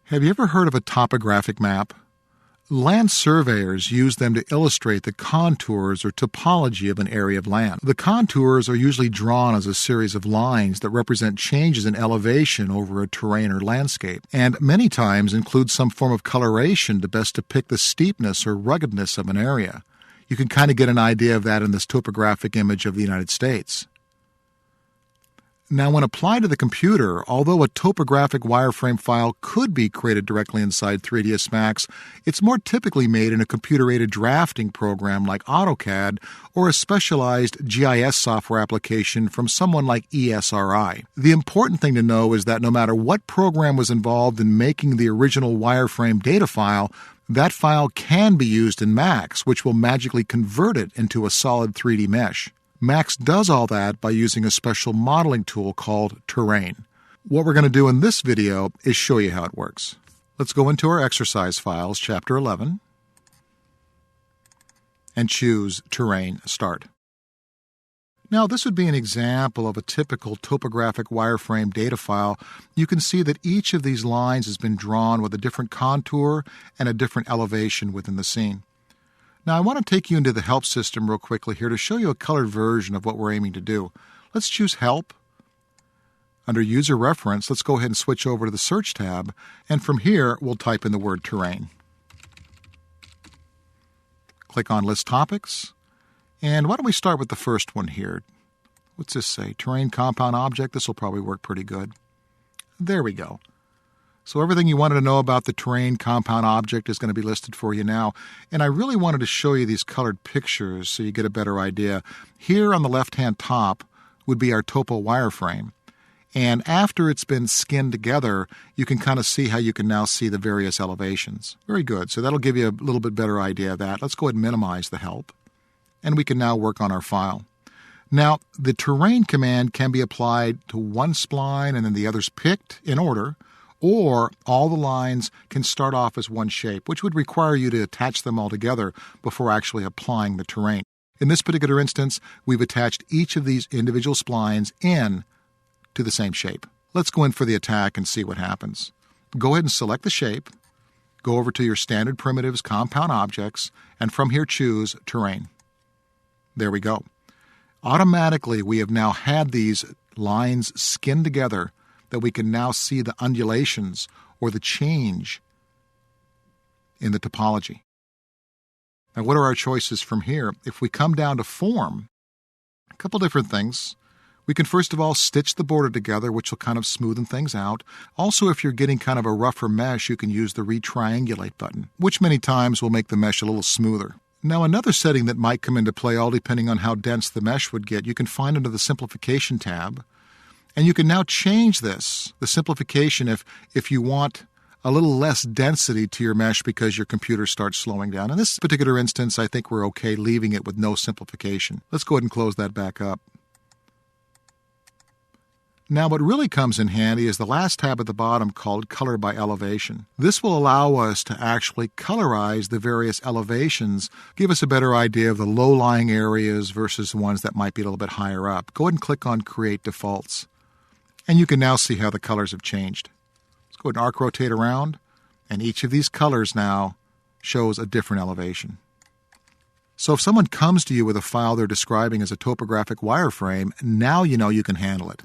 Have you ever heard of a topographic map? Land surveyors use them to illustrate the contours or topology of an area of land. The contours are usually drawn as a series of lines that represent changes in elevation over a terrain or landscape, and many times include some form of coloration to best depict the steepness or ruggedness of an area. You can kind of get an idea of that in this topographic image of the United States. Now, when applied to the computer, although a topographic wireframe file could be created directly inside 3ds Max, it's more typically made in a computer-aided drafting program like AutoCAD or a specialized GIS software application from someone like ESRI. The important thing to know is that no matter what program was involved in making the original wireframe data file, that file can be used in Max, which will magically convert it into a solid 3D mesh. Max does all that by using a special modeling tool called Terrain. What we're going to do in this video is show you how it works. Let's go into our exercise files, Chapter 11, and choose Terrain Start. Now, this would be an example of a typical topographic wireframe data file. You can see that each of these lines has been drawn with a different contour and a different elevation within the scene. Now, I want to take you into the help system real quickly here to show you a colored version of what we're aiming to do. Let's choose Help. Under User Reference, let's go ahead and switch over to the Search tab, and from here, we'll type in the word Terrain. Click on List Topics, and why don't we start with the first one here? What's this say? Terrain Compound Object. This will probably work pretty good. There we go. So everything you wanted to know about the terrain compound object is going to be listed for you now. And I really wanted to show you these colored pictures so you get a better idea. Here on the left-hand top would be our topo wireframe. And after it's been skinned together, you can kind of see how you can now see the various elevations. Very good. So that'll give you a little bit better idea of that. Let's go ahead and minimize the help. And we can now work on our file. Now, the terrain command can be applied to one spline and then the others picked in order, or all the lines can start off as one shape, which would require you to attach them all together before actually applying the terrain. In this particular instance, we've attached each of these individual splines in to the same shape. Let's go in for the attack and see what happens. Go ahead and select the shape, go over to your Standard Primitives Compound Objects, and from here choose Terrain. There we go. Automatically, we have now had these lines skinned together that we can now see the undulations or the change in the topology. Now, what are our choices from here? If we come down to Form, a couple different things. We can first of all stitch the border together, which will kind of smoothen things out. Also, if you're getting kind of a rougher mesh, you can use the Retriangulate button, which many times will make the mesh a little smoother. Now, another setting that might come into play, all depending on how dense the mesh would get, you can find under the Simplification tab. And you can now change this, the simplification, if you want a little less density to your mesh because your computer starts slowing down. In this particular instance, I think we're okay leaving it with no simplification. Let's go ahead and close that back up. Now, what really comes in handy is the last tab at the bottom called Color by Elevation. This will allow us to actually colorize the various elevations, give us a better idea of the low-lying areas versus the ones that might be a little bit higher up. Go ahead and click on Create Defaults. And you can now see how the colors have changed. Let's go ahead and arc rotate around, and each of these colors now shows a different elevation. So if someone comes to you with a file they're describing as a topographic wireframe, now you know you can handle it.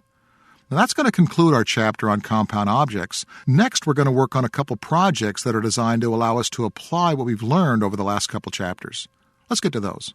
Now that's going to conclude our chapter on compound objects. Next, we're going to work on a couple projects that are designed to allow us to apply what we've learned over the last couple chapters. Let's get to those.